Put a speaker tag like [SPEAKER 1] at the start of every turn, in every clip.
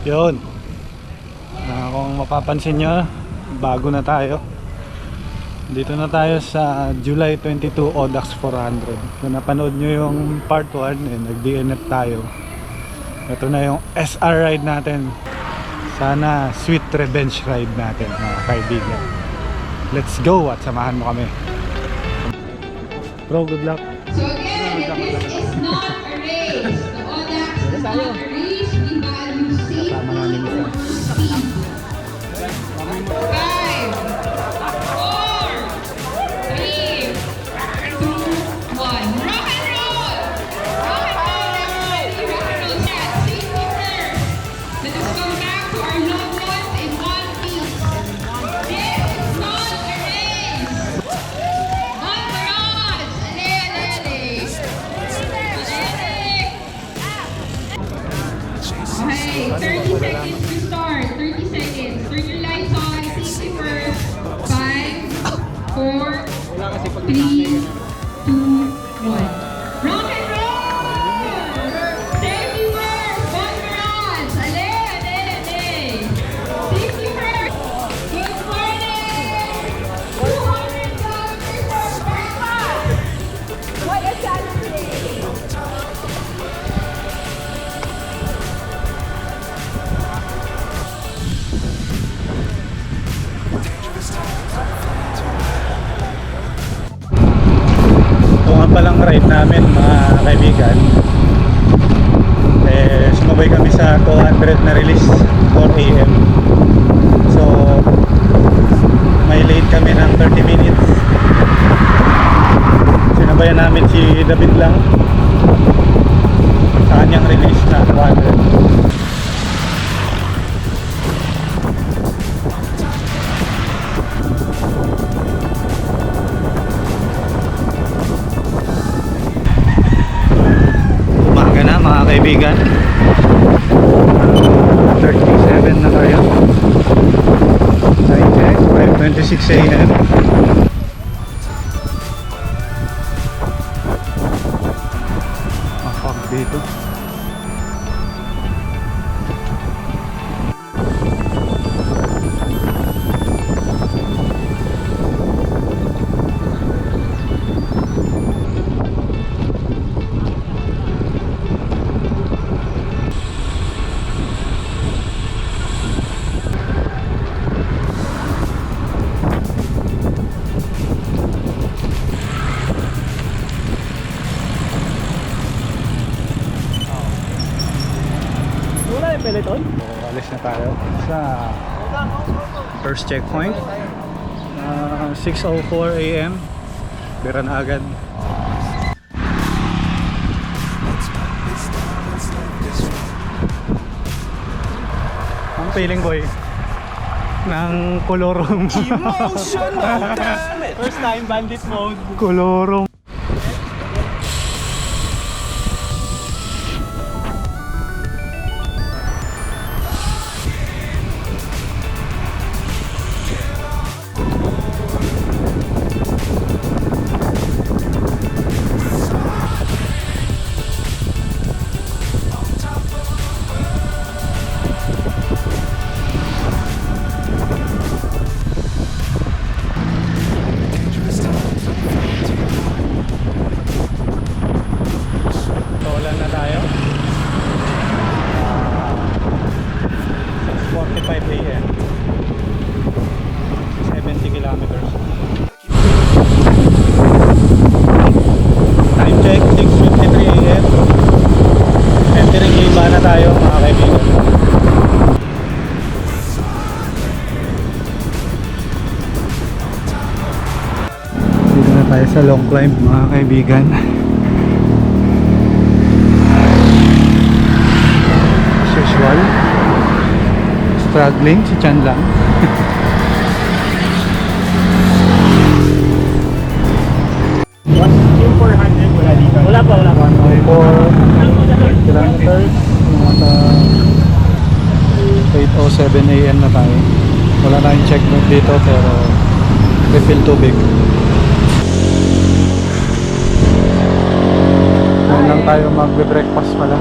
[SPEAKER 1] Yun. Kung mapapansin nyo, bago na tayo. Dito na tayo sa July 22 Audax 400. Kung napanood nyo yung part 1, nag-DNF tayo. Ito na yung SR ride natin. Sana sweet revenge ride natin, mga kaibigan. Let's go at samahan mo kami. Bro, good luck.
[SPEAKER 2] So again, this is not a race. The Audax is not a race. We value safety over speed. 5, 4, 3, 2, 1. Rock and roll! Rock and roll, everybody! Rock and roll. Chat, safety first. Let us come back to our loved ones in one piece. This is not a race. On garage! Okay, 30 seconds to start. 30 seconds. Turn your lights on. Safety first. 5, 4, 3, 2, 1. Rock and roll! Safety first. On garage. Safety first. Good morning! 200 kilometers per hour. What a Saturday!
[SPEAKER 1] Ito nga palang ride namin, mga kaibigan. Sumabay kami sa 200 na release 4 AM. So may late kami ng 30 minutes. Sinabayan namin si David lang sa kanyang release na 200. Umaga na, mga kaibigan. 37 na tayo. Time check, 5:26 AM. Mafag dito. Peloton? Alis na tayo sa first checkpoint. 6:04 AM. Bira na agad. Ang feeling boy ng kolorong
[SPEAKER 3] Emotional, damn it!
[SPEAKER 1] first time bandit mode. Kolorong. Tayo sa long climb, mga kaibigan. As usual, struggling si Chan lang.
[SPEAKER 3] Yung 400 wala dito. Wala pa.
[SPEAKER 1] 104 kilometers. Mga 8:07 AM na tayo. Wala na yung checkpoint dito pero refill tubig. Ngayon lang tayo magbe-breakfast pala.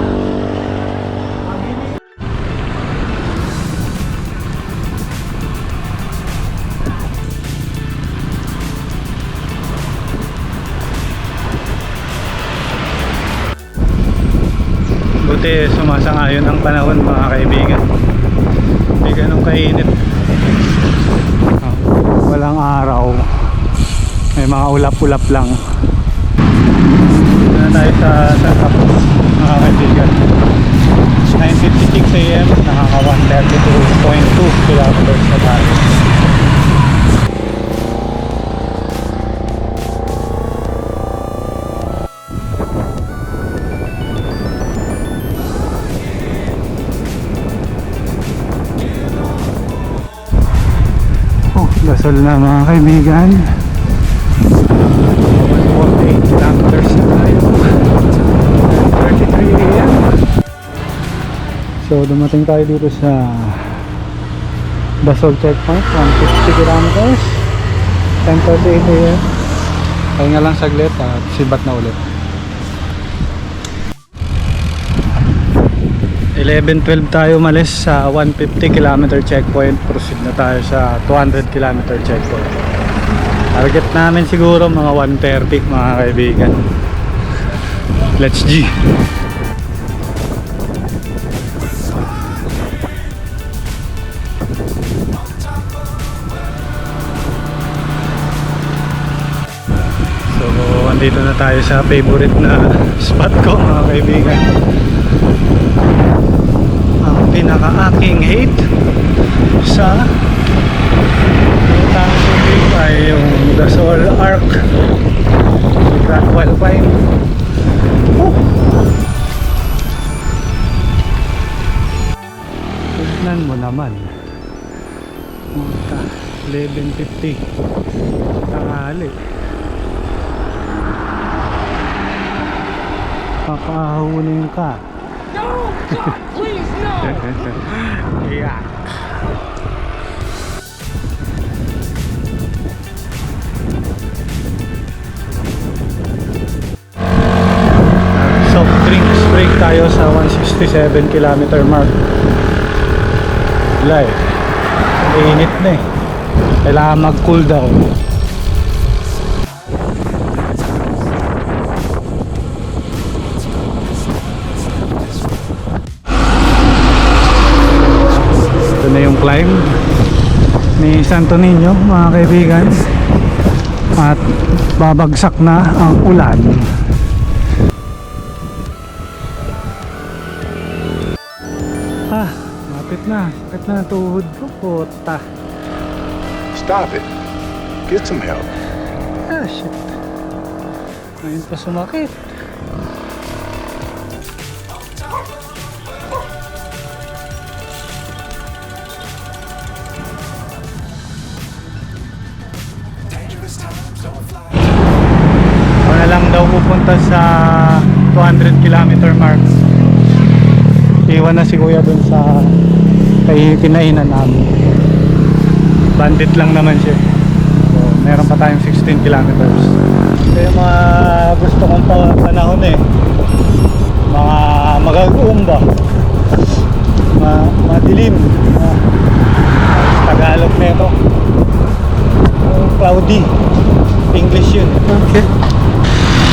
[SPEAKER 1] Buti sumasang-ayon ang panahon mga kaibigan. Hindi ganun kainit. Walang araw. May mga ulap-ulap lang. Dito na tayo sa tapos mga kaibigan. 9:56 AM, nakaka 132.2 kilometers na tayo. Gasol na mga kaibigan. 148 kilometers na tayo. 33 AM. So dumating tayo dito sa Basol checkpoint, 150 kilometers, 10:38 AM. Pahinga lang saglit at sibat na ulit. 11:12 tayo umalis sa 150 km checkpoint. Proceed na tayo sa 200 km checkpoint. Target namin siguro mga 130 mga kaibigan. Let's G! So andito na tayo sa favorite na spot ko mga kaibigan. Ang pinaka-aking hate sa Utang Tubig ay yung Gasol Arc Rockwell Pine. Tignan mo naman. 11:50 tanghali. Kakahunin ka.
[SPEAKER 3] No! God, please, no!
[SPEAKER 1] Yeah. Soft drinks break tayo sa 167 km mark. Wala eh. Init na eh. Kailangan mag-cool down. Ito na yung climb ni Santo Niño mga kaibigan. At babagsak na ang ulan. Lapit na. Sakit na ang tuhod ko. Puta.
[SPEAKER 4] Stop it. Get some help.
[SPEAKER 1] Shit. Ngayon pa sumakit. Ako na lang daw pupunta sa 200 km mark. Iwan na si kuya dun sa kinainan namin. Bandit lang naman siya. So, meron pa tayong 16 kilometers. Ito yung mga gusto kong panahon eh. Mga mag-aguom ba? Madilim. Tagalog na ito. Cloudy. English yun. Okay.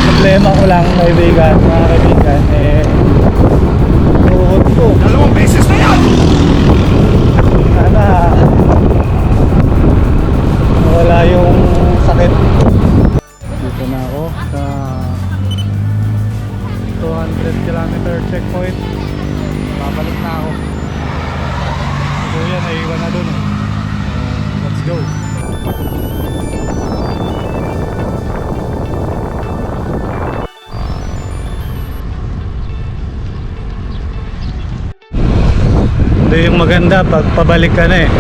[SPEAKER 1] Problema ko lang kaibigan, mga kaibigan eh, tuhod ko.
[SPEAKER 4] Dalawang beses na yan!
[SPEAKER 1] Sana wala yung sakit. Dito na ako sa 200 km checkpoint. Babalik na ako. So yan, naiwan na dun. Let's go. Ito yung maganda pag pabalik ka na eh.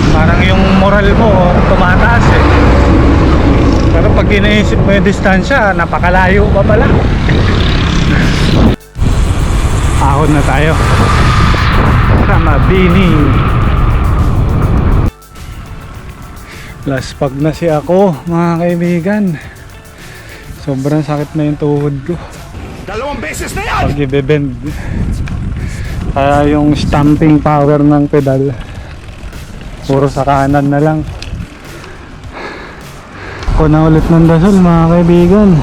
[SPEAKER 1] Parang yung moral mo tumataas eh. Pero pag iniisip mo yung distansya, napakalayo pa pala. Ahon na tayo sa Mabini. Last pag na si ako mga kaibigan. Sobrang sakit na yung tuhod ko.
[SPEAKER 4] Dalawang beses na yan!
[SPEAKER 1] Pag i-bend. Kaya yung stamping power ng pedal puro sa kanan na lang. Ako na ulit ng dasal mga kaibigan.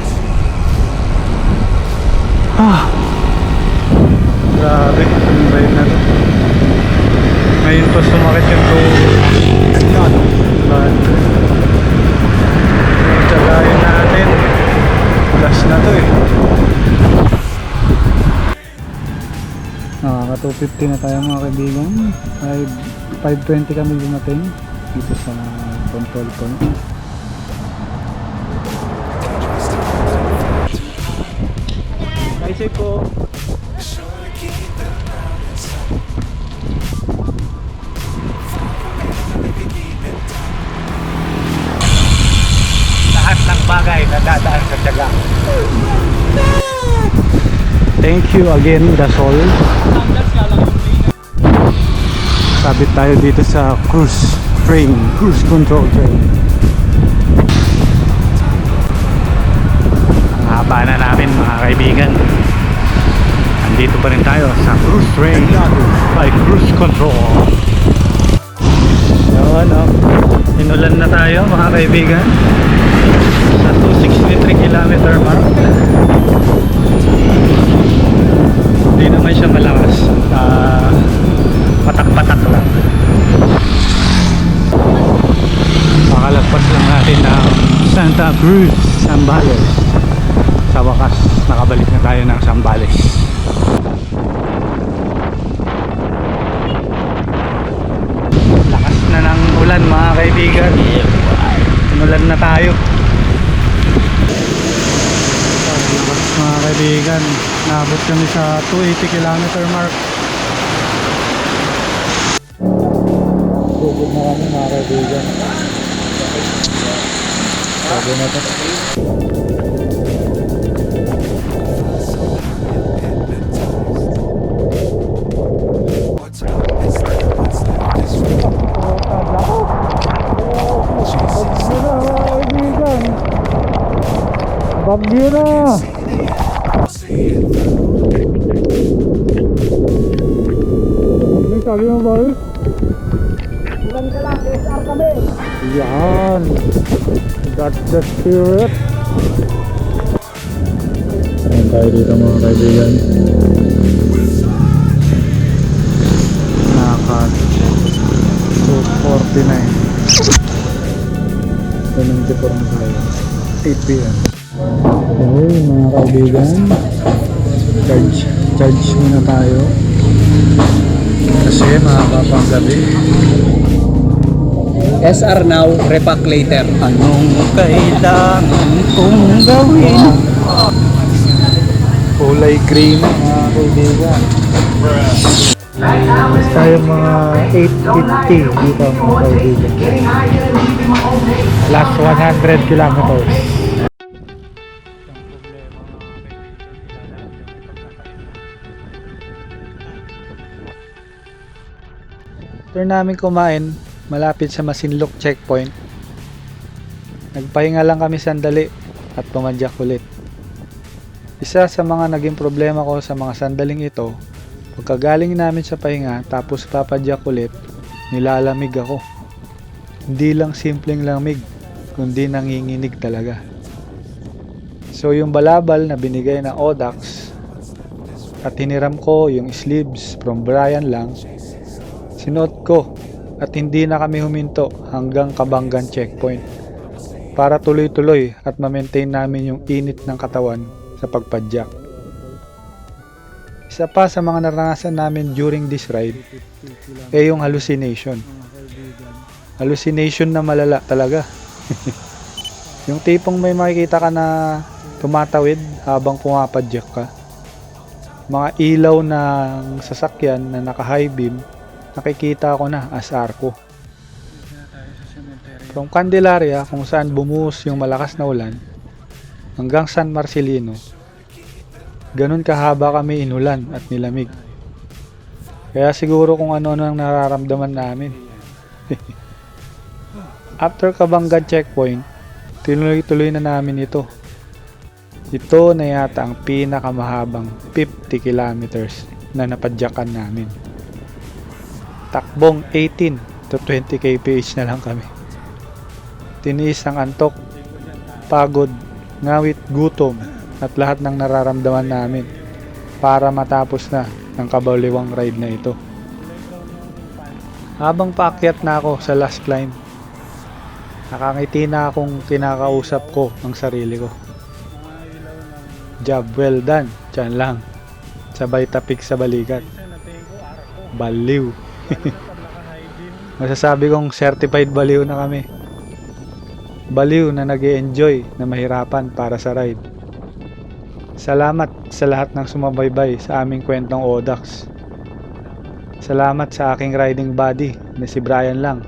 [SPEAKER 1] Ngayon pa sumakit yung but tsagayin natin. Last na to eh. Ka 250 na tayo mga kaibigan. 520 kami dumating dito sa control point. Naisip ko lahat ng bagay na dadaan sa tiyaga. Thank you again, that's all. Sabit tayo dito sa cruise control train. Ang haba na namin mga kaibigan. Andito pa rin tayo sa cruise train by cruise control. So ano, inulan na tayo mga kaibigan sa 263 kilometer mark. Hindi naman siya malakas, patak-patak lang. Pakalagpas lang natin ng Santa Cruz, Zambales. Sa wakas, nakabalik na tayo ng Zambales. Lakas na ng ulan mga kaibigan. Inulan na tayo. Mga kaibigan, naabot kami sa 280 kilometer mark. Sugod na kami mga kaibigan. Sabi na ito. Bagyo na! Ano sabi mo ba? Ilan ka lang, SR kami! Yan! That's the spirit! Ayan tayo dito mga kaibigan. Naka 249. 74 na tayo. 8 p.m. Okay mga kaibigan, charge muna tayo kasi makakapang gabi.
[SPEAKER 5] SR now, repack later.
[SPEAKER 1] Anong kailangan kong gawin? Kulay green mga kaibigan. Mas tayo mga 850 dito mga kaibigan. Last 100 kilometers. After namin kumain, malapit sa Masinloc checkpoint, nagpahinga lang kami sandali at pumadyak ulit. Isa sa mga naging problema ko sa mga sandaling ito, pagkagaling namin sa pahinga tapos papadyak ulit, nilalamig ako. Hindi lang simpleng lamig, kundi nanginginig talaga. So yung balabal na binigay ng Audax at hiniram ko yung sleeves from Brian lang, sinuot ko at hindi na kami huminto hanggang Kabanggan checkpoint para tuloy-tuloy at ma-maintain namin yung init ng katawan sa pagpadyak. Isa pa sa mga naranasan namin during this ride ay yung hallucination. Hallucination na malala talaga. Yung tipong may makikita ka na tumatawid habang pumapadyak ka. Mga ilaw ng sasakyan na naka-high beam, nakikita ko na as arko. From Candelaria, kung saan bumuhos yung malakas na ulan, hanggang San Marcelino, ganun kahaba kami inulan at nilamig. Kaya siguro kung ano nang nararamdaman namin. After Kabanggan checkpoint, tinuloy-tuloy na namin ito. Ito na yata ang pinakamahabang 50 kilometers na napadyakan namin. Takbong 18 to 20 kph na lang kami. Tiniis ang antok, pagod, ngawit, gutom at lahat ng nararamdaman namin para matapos na ang kabaliwang ride na ito. Habang paakyat na ako sa last climb, nakangiti na akong kinakausap ko ang sarili ko. Job well done, dyan lang. Sabay tapik sa balikat. Baliw. Masasabi kong certified baliw na kami. Baliw na nag-e-enjoy na mahirapan para sa ride. Salamat sa lahat ng sumabaybay sa aming kwentong Odax. Salamat sa aking riding buddy na si Brian lang.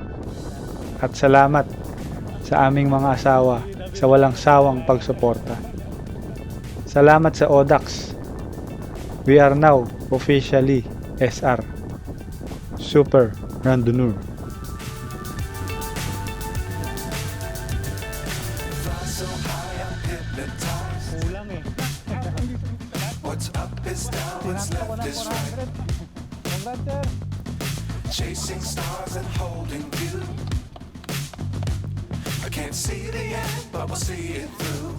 [SPEAKER 1] At salamat sa aming mga asawa sa walang sawang pagsuporta. Salamat sa Odax. We are now officially SR. Super Randonneur. Kulang eh.
[SPEAKER 6] What's up is down, what's left is right. Chasing stars and holding you. I can't see the end, but we'll see it through.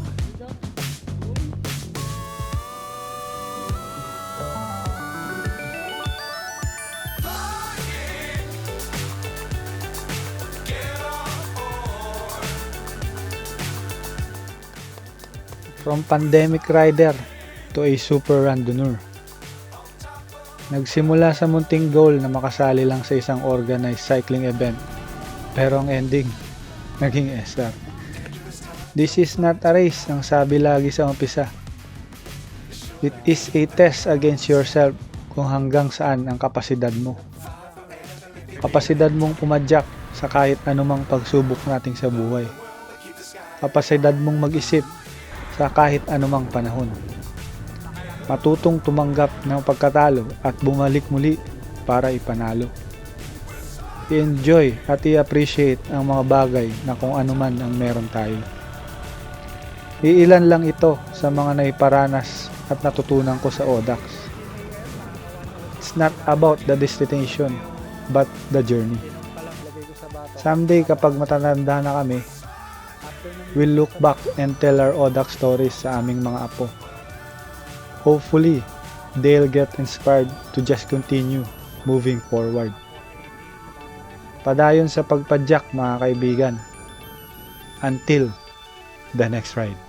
[SPEAKER 1] From pandemic rider to a super randonneur. Nagsimula sa munting goal na makasali lang sa isang organized cycling event, pero ang ending, naging SR. This is not a race, ang sabi lagi sa umpisa. It is a test against yourself kung hanggang saan ang kapasidad mo. Kapasidad mong pumadyak sa kahit anumang pagsubok nating sa buhay. Kapasidad mong mag-isip sa kahit anumang panahon. Matutong tumanggap ng pagkatalo at bumalik muli para ipanalo. I-enjoy at i-appreciate ang mga bagay na kung anuman ang meron tayo. Iilan lang ito sa mga naiparanas at natutunan ko sa Odax. It's not about the destination, but the journey. Someday kapag matatanda na kami, we'll look back and tell our Odax stories sa aming mga apo. Hopefully, they'll get inspired to just continue moving forward. Padayon sa pagpadyak mga kaibigan. Until the next ride.